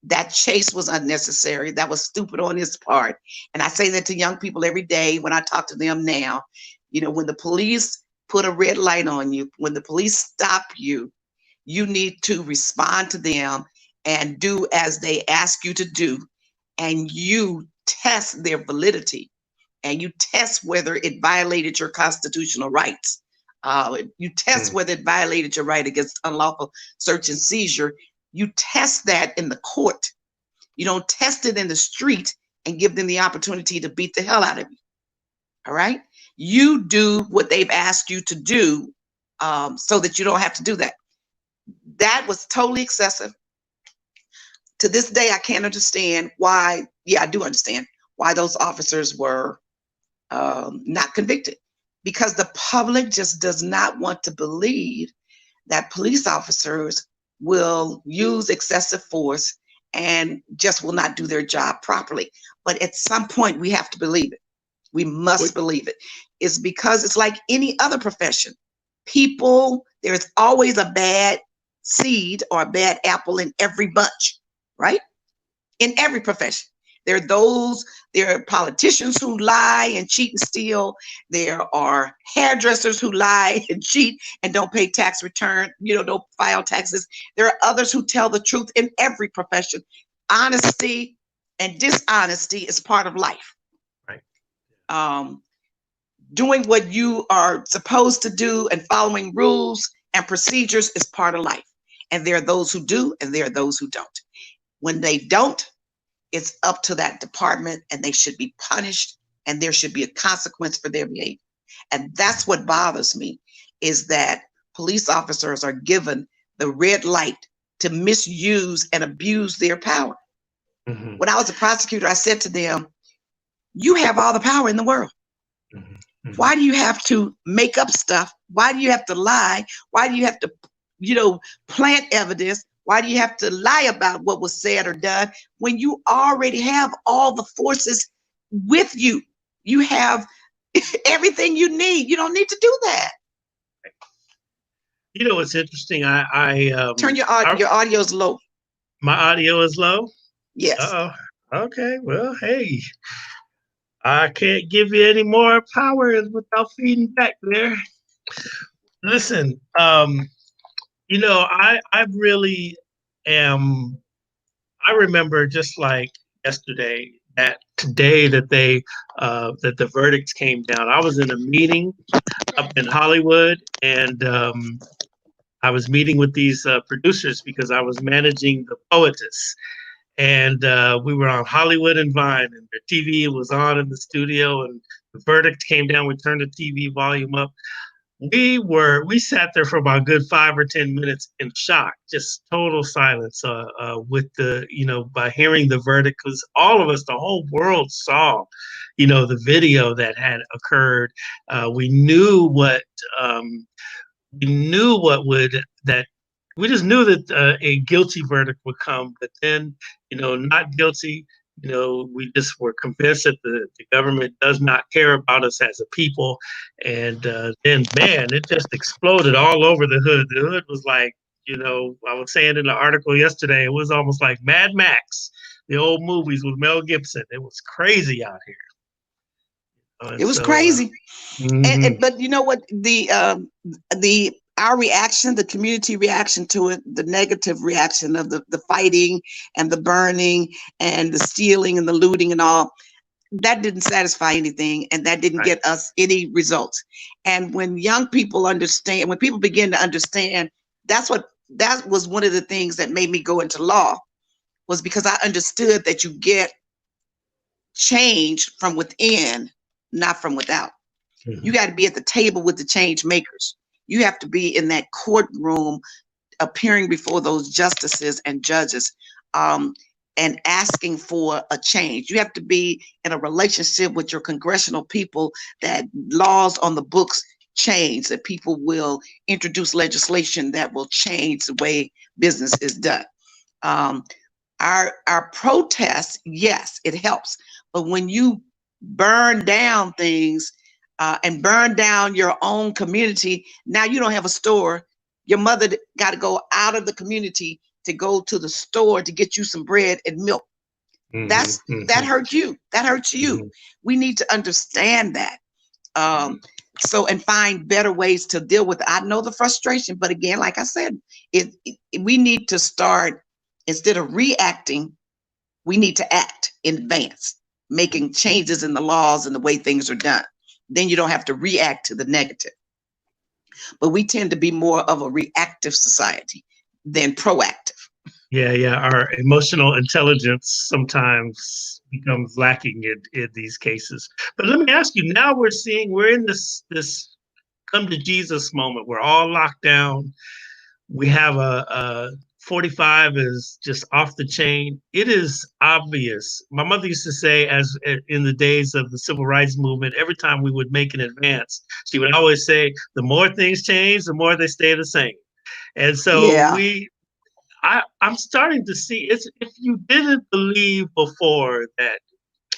That chase was unnecessary. That was stupid on his part. And I say that to young people every day when I talk to them now. When the police put a red light on you, when the police stop you, you need to respond to them and do as they ask you to do. And you test their validity and you test whether it violated your constitutional rights. You test whether it violated your right against unlawful search and seizure. You test that in the court. You don't test it in the street and give them the opportunity to beat the hell out of you. All right? You do what they've asked you to do, so that you don't have to do that. That was totally excessive. To this day, I can't understand why. Yeah, I do understand why those officers were not convicted, because the public just does not want to believe that police officers will use excessive force and just will not do their job properly. But at some point, we have to believe it. We must believe it. It's because it's like any other profession. People, there's always a bad seed or a bad apple in every bunch, right? In every profession. There are politicians who lie and cheat and steal. There are hairdressers who lie and cheat and don't pay tax return, don't file taxes. There are others who tell the truth in every profession. Honesty and dishonesty is part of life. Right. Doing what you are supposed to do and following rules and procedures is part of life. And there are those who do, and there are those who don't. When they don't, it's up to that department, and they should be punished, and there should be a consequence for their behavior. And that's what bothers me, is that police officers are given the red light to misuse and abuse their power. Mm-hmm. When I was a prosecutor, I said to them, you have all the power in the world. Mm-hmm. Mm-hmm. Why do you have to make up stuff? Why do you have to lie? Why do you have to, plant evidence? Why do you have to lie about what was said or done when you already have all the forces with you? You have everything you need. You don't need to do that. It's interesting. I turn your audio is low. My audio is low? Yes. Okay. Well, hey, I can't give you any more power without feeding back there. Listen, I really am. I remember just like yesterday, that today that that the verdicts came down. I was in a meeting up in Hollywood, and I was meeting with these producers because I was managing the Poetess. And we were on Hollywood and Vine, and their TV was on in the studio, and the verdict came down. We turned the TV volume up. We sat there for about a good 5 or 10 minutes in shock, just total silence with by hearing the verdict, because all of us, the whole world saw, the video that had occurred. We just knew that a guilty verdict would come, but then, not guilty. We just were convinced that the government does not care about us as a people. And then, man, it just exploded all over the hood. The hood was like, I was saying in the article yesterday, it was almost like Mad Max, the old movies with Mel Gibson. It was crazy out here. It was crazy. But you know what? Our reaction, the community reaction to it, the negative reaction of the fighting and the burning and the stealing and the looting and all, that didn't satisfy anything, and that didn't get us any results. And when young people understand, when people begin to understand, that was one of the things that made me go into law, was because I understood that you get change from within, not from without. Mm-hmm. You got to be at the table with the change makers. You have to be in that courtroom, appearing before those justices and judges, and asking for a change. You have to be in a relationship with your congressional people, that laws on the books change, that people will introduce legislation that will change the way business is done. Our protests, yes, it helps. But when you burn down things, and burn down your own community, now you don't have a store. Your mother got to go out of the community to go to the store to get you some bread and milk. Mm-hmm. That hurts you. That hurts you. Mm-hmm. We need to understand that. And find better ways to deal with it. I know the frustration, but again, like I said, we need to start, instead of reacting, we need to act in advance, making changes in the laws and the way things are done. Then you don't have to react to the negative. but we tend to be more of a reactive society than proactive. Yeah. Our emotional intelligence sometimes becomes lacking in these cases. But let me ask you, now we're in this come to Jesus moment. We're all locked down. We have a 45 is just off the chain. It is obvious. My mother used to say, as in the days of the civil rights movement, every time we would make an advance, she would always say, the more things change, the more they stay the same. And so Yeah. I'm starting to see, it's, if you didn't believe before that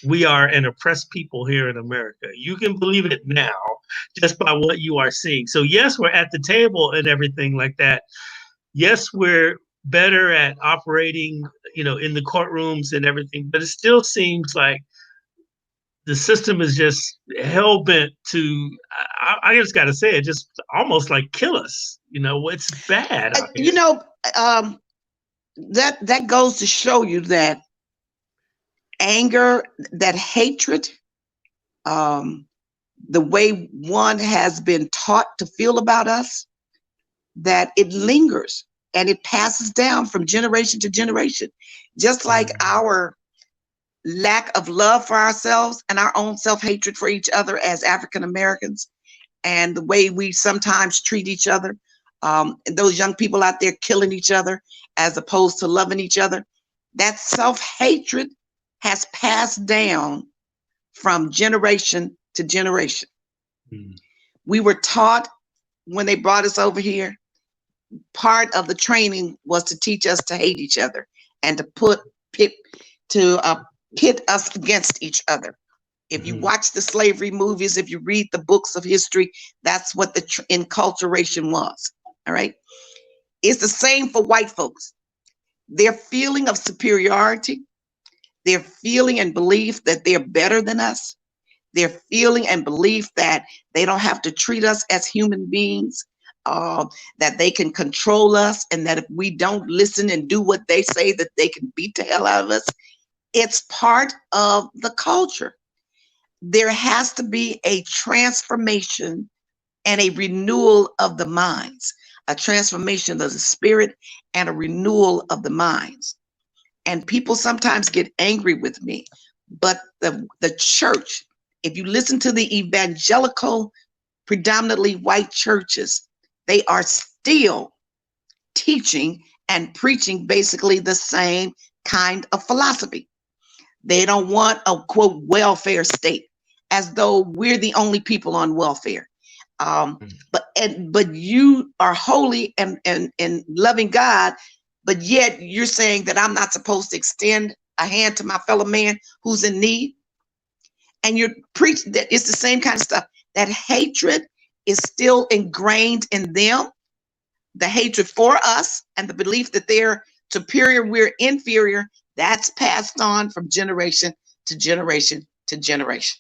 we are an oppressed people here in America, you can believe it now just by what you are seeing. So yes, we're at the table and everything like that. Yes, we're better at operating, in the courtrooms and everything, but it still seems like the system is just hell bent to, I just got to say it, just almost like kill us. It's bad out You here. know, that goes to show you that anger, that hatred, um, the way one has been taught to feel about us, that it lingers and it passes down from generation to generation, just like our lack of love for ourselves and our own self-hatred for each other as African Americans, and the way we sometimes treat each other. Those young people out there killing each other as opposed to loving each other. That self-hatred has passed down from generation to generation. We were taught when they brought us over here, part of the training was to teach us to hate each other and to pit us against each other. If you watch the slavery movies, if you read the books of history, that's what the enculturation was. All right. It's the same for white folks. Their feeling of superiority, their feeling and belief that they're better than us, their feeling and belief that they don't have to treat us as human beings, that they can control us, and that if we don't listen and do what they say, that they can beat the hell out of us. It's part of the culture. There has to be a transformation and a renewal of the minds, a transformation of the spirit and a renewal of the minds. And people sometimes get angry with me, but the church, if you listen to the evangelical, predominantly white churches, they are still teaching and preaching basically the same kind of philosophy. They don't want a quote welfare state, as though we're the only people on welfare. But you are holy and loving God, but yet you're saying that I'm not supposed to extend a hand to my fellow man who's in need. And you're preaching that it's the same kind of stuff. That hatred is still ingrained in them. The hatred for us and the belief that they're superior, we're inferior, that's passed on from generation to generation to generation.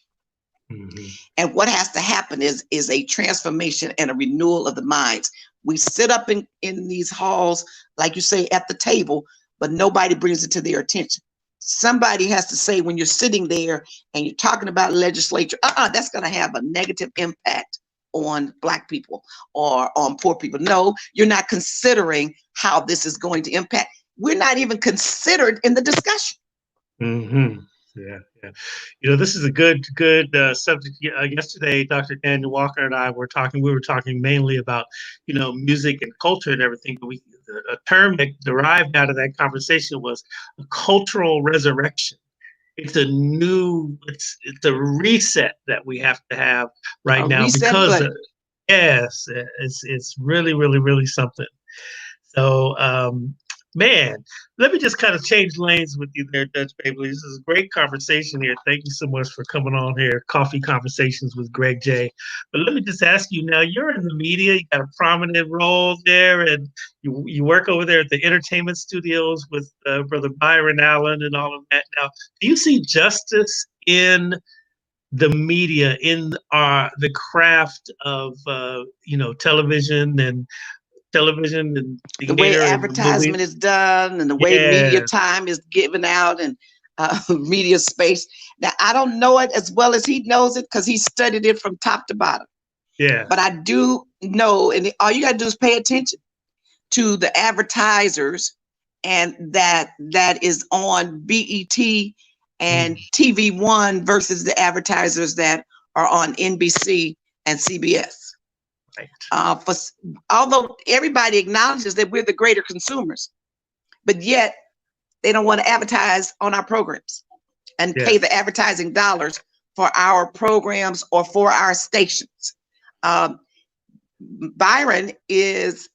And what has to happen is a transformation and a renewal of the minds. We sit up in these halls, like you say, at the table, but nobody brings it to their attention. Somebody has to say, when you're sitting there and you're talking about legislature, that's going to have a negative impact on Black people or on poor people. No, you're not considering how this is going to impact. We're not even considered in the discussion. Yeah. This is a good subject. Yesterday, Dr. Daniel Walker and I were talking. We were talking mainly about, music and culture and everything. But a term that derived out of that conversation was a cultural resurrection. It's a reset that we have to have right now because yes, it's really, really, really something. So, man, let me just kind of change lanes with you there, Judge Mablean. This is a great conversation here. Thank you so much for coming on here, Coffee Conversations with Greg J. But let me just ask you now, you're in the media, you got a prominent role there, and you work over there at the entertainment studios with Brother Byron Allen and all of that. Now, do you see justice in the media, in the craft of, television and the way advertisement is done and the way media time is given out and media space? Now, I don't know it as well as he knows it because he studied it from top to bottom. Yeah. But I do No, and all you got to do is pay attention to the advertisers, and that is on BET and TV1 versus the advertisers that are on NBC and CBS. Right. Although everybody acknowledges that we're the greater consumers, but yet they don't want to advertise on our programs and pay the advertising dollars for our programs or for our stations. Byron is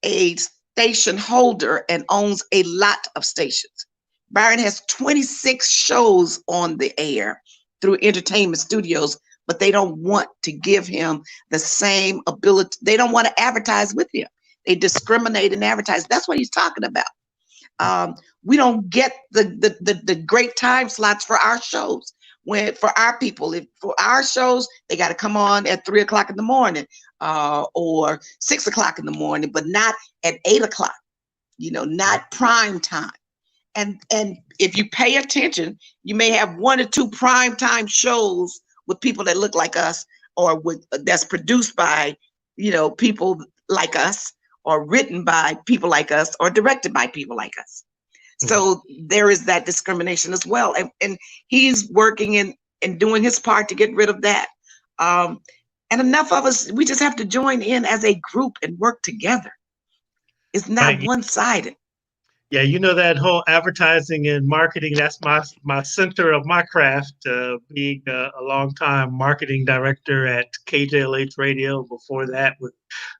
a station holder and owns a lot of stations. Byron has 26 shows on the air through Entertainment Studios, but they don't want to give him the same ability. They don't want to advertise with him. They discriminate and advertise. That's what he's talking about. We don't get the great time slots for our shows. For our people, for our shows, they got to come on at 3 o'clock in the morning or 6 o'clock in the morning, but not at 8 o'clock, not prime time. And if you pay attention, you may have 1 or 2 prime time shows with people that look like us, or that's produced by, people like us, or written by people like us, or directed by people like us. So there is that discrimination as well. And he's working and doing his part to get rid of that. And enough of us, we just have to join in as a group and work together. It's not one-sided. Yeah, that whole advertising and marketing, that's my center of my craft, being a long time marketing director at KJLH Radio, before that with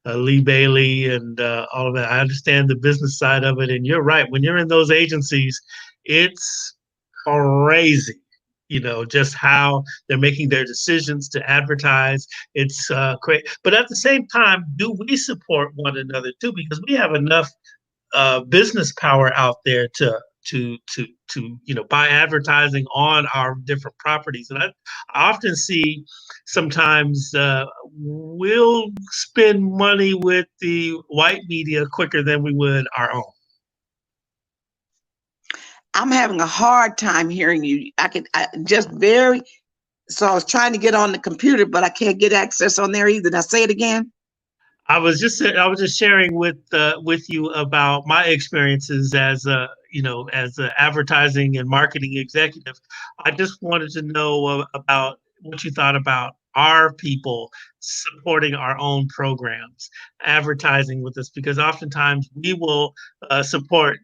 Lee Bailey and all of that. I understand the business side of it. And you're right. When you're in those agencies, it's crazy, just how they're making their decisions to advertise. It's great. But at the same time, do we support one another too? Because we have enough business power out there to buy advertising on our different properties. And I often see sometimes we'll spend money with the white media quicker than we would our own. I'm having a hard time hearing you. So I was trying to get on the computer, but I can't get access on there either. Now say it again. I was just sharing with you about my experiences as an advertising and marketing executive. I just wanted to know about what you thought about our people supporting our own programs, advertising with us, because oftentimes we will support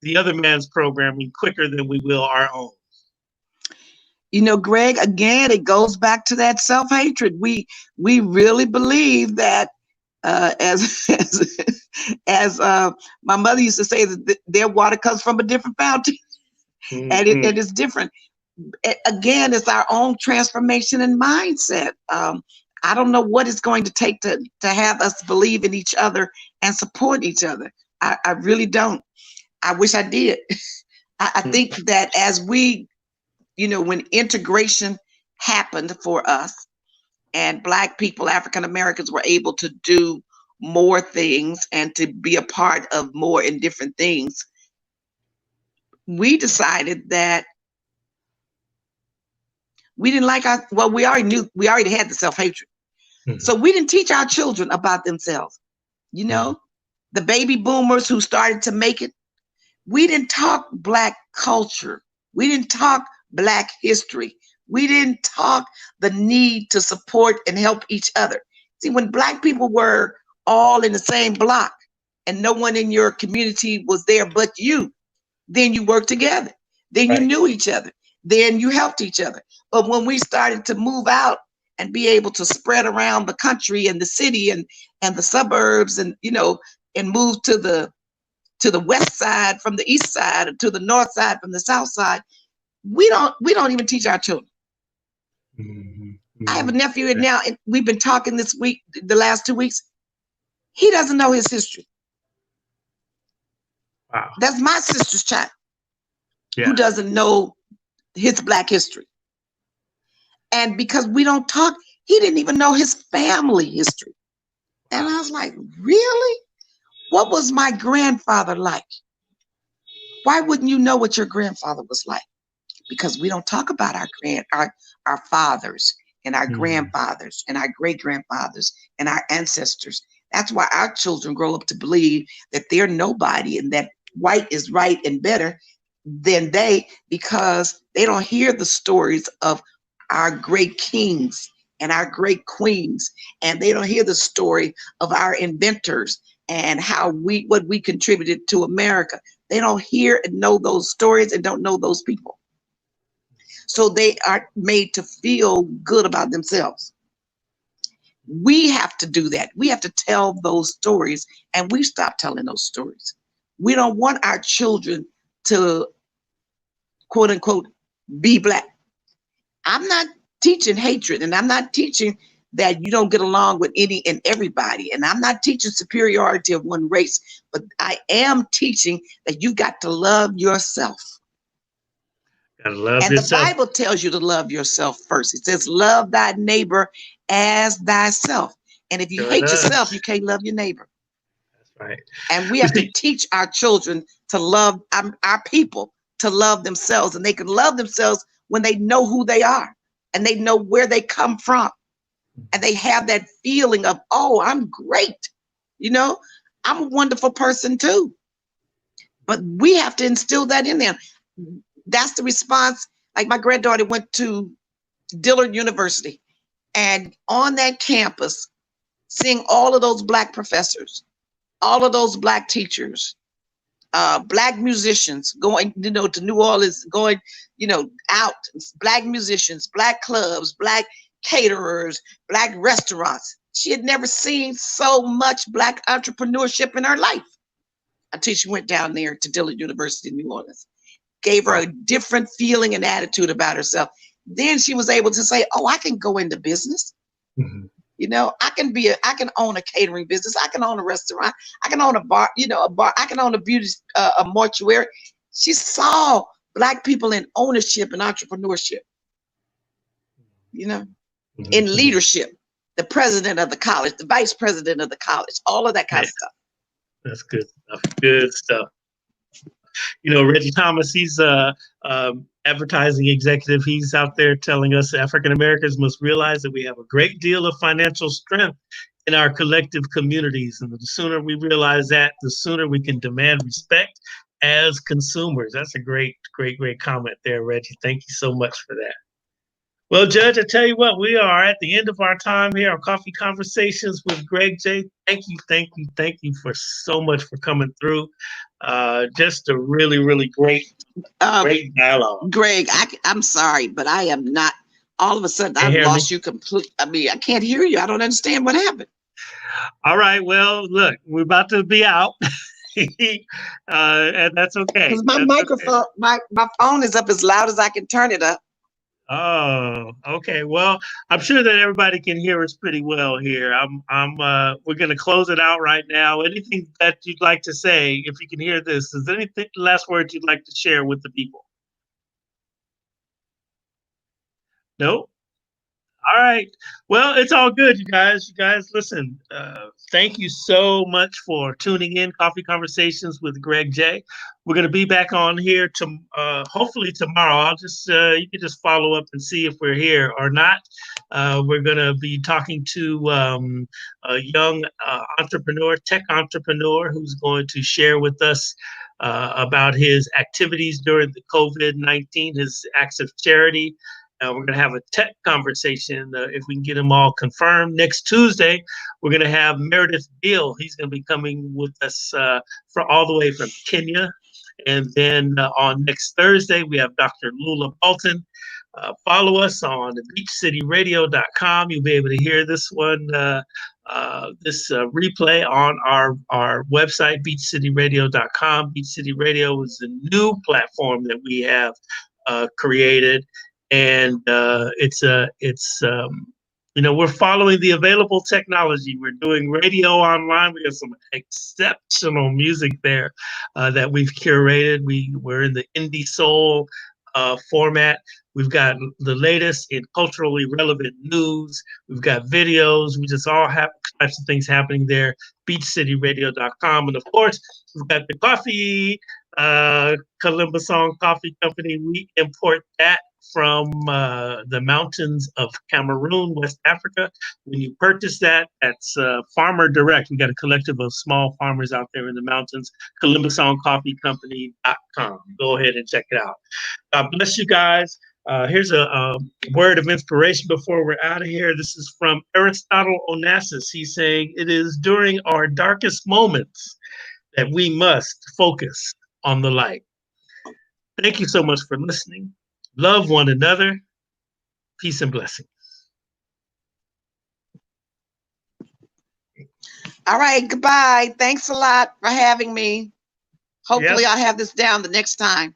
the other man's programming quicker than we will our own. Greg, again, it goes back to that self-hatred. We really believe that as my mother used to say, that their water comes from a different fountain. And it is different. Again, it's our own transformation and mindset. I don't know what it's going to take to have us believe in each other and support each other. I really don't. I wish I did. I think that as we, when integration happened for us, and Black people, African Americans, were able to do more things and to be a part of more and different things, we decided that we didn't like we already had the self-hatred. So we didn't teach our children about themselves. The baby boomers who started to make it, we didn't talk Black culture. We didn't talk Black history. We didn't talk the need to support and help each other. See, when Black people were all in the same block and no one in your community was there but you, then you worked together. Then you knew each other. Then you helped each other. But when we started to move out and be able to spread around the country and the city and the suburbs and, and move to the west side from the east side, or to the north side from the south side, we don't even teach our children. I have a nephew, and now we've been talking this week, the last 2 weeks. He doesn't know his history. Wow. That's my sister's child who doesn't know his Black history. And because we don't talk, he didn't even know his family history. And I was like, really? What was my grandfather like? Why wouldn't you know what your grandfather was like? Because we don't talk about our fathers and our grandfathers and our great-grandfathers and our ancestors. That's why our children grow up to believe that they're nobody and that white is right and better than they, because they don't hear the stories of our great kings and our great queens, and they don't hear the story of our inventors and what we contributed to America. They don't hear and know those stories and don't know those people. So they are made to feel good about themselves. We have to do that. We have to tell those stories, and we stop telling those stories. We don't want our children to, quote unquote, be Black. I'm not teaching hatred, and I'm not teaching that you don't get along with any and everybody, and I'm not teaching superiority of one race, but I am teaching that you got to love yourself. Gotta love and yourself. The Bible tells you to love yourself first. It says, love thy neighbor as thyself. And if you hate yourself, you can't love your neighbor. That's right. And we have to teach our children to love our people, to love themselves. And they can love themselves when they know who they are and they know where they come from. And they have that feeling of, oh, I'm great. You know, I'm a wonderful person too. But we have to instill that in them. That's the response. Like my granddaughter went to Dillard University, and on that campus, seeing all of those Black professors, all of those Black teachers, Black musicians going, to New Orleans, going, out, Black musicians, Black clubs, Black caterers, Black restaurants. She had never seen so much Black entrepreneurship in her life until she went down there to Dillard University in New Orleans. Gave her a different feeling and attitude about herself. Then she was able to say, oh, I can go into business. I can own a catering business. I can own a restaurant. I can own a bar, I can own a beauty, a mortuary. She saw Black people in ownership and entrepreneurship, in leadership, the president of the college, the vice president of the college, all of that kind of stuff. That's good stuff. Good stuff. Reggie Thomas, he's advertising executive. He's out there telling us African Americans must realize that we have a great deal of financial strength in our collective communities. And the sooner we realize that, the sooner we can demand respect as consumers. That's a great, great, great comment there, Reggie. Thank you so much for that. Well, Judge, I tell you what, we are at the end of our time here on Coffee Conversations with Greg J. Thank you for so much for coming through. Just a really, really great dialogue. Greg, I'm sorry, but I am not. All of a sudden, I've lost you completely. I mean, I can't hear you. I don't understand what happened. All right. Well, look, we're about to be out. And that's okay. Because my microphone, okay. my phone is up as loud as I can turn it up. Oh, okay. Well, I'm sure that everybody can hear us pretty well here. We're going to close it out right now. Anything that you'd like to say, if you can hear this, is there anything, last words you'd like to share with the people? No? All right. Well, it's all good, you guys. Listen, thank you so much for tuning in. Coffee Conversations with Greg J. We're going to be back on here hopefully tomorrow. I'll just you can just follow up and see if we're here or not. We're going to be talking to a young tech entrepreneur, who's going to share with us about his activities during the COVID-19, his acts of charity. We're going to have a tech conversation if we can get them all confirmed. Next Tuesday, we're going to have Meredith Beal. He's going to be coming with us all the way from Kenya. And then on next Thursday, we have Dr. Lula Bolton. Follow us on beachcityradio.com. You'll be able to hear this one, this replay on our website, beachcityradio.com. Beach City Radio is a new platform that we have created. And we're following the available technology. We're doing radio online. We have some exceptional music there that we've curated. We're in the indie soul format. We've got the latest in culturally relevant news. We've got videos. We just all have types of things happening there. beachcityradio.com. And of course, we've got the coffee, Columbus Song Coffee Company. We import that from the mountains of Cameroon, West Africa. When you purchase that, that's Farmer Direct. We got a collective of small farmers out there in the mountains, ColumbusOnCoffeeCompany.com. Go ahead and check it out. God bless you guys. Here's a word of inspiration before we're out of here. This is from Aristotle Onassis. He's saying, it is during our darkest moments that we must focus on the light. Thank you so much for listening. Love one another. Peace and blessings. All right, goodbye. Thanks a lot for having me. Hopefully I'll have this down the next time.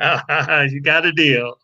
You got a deal.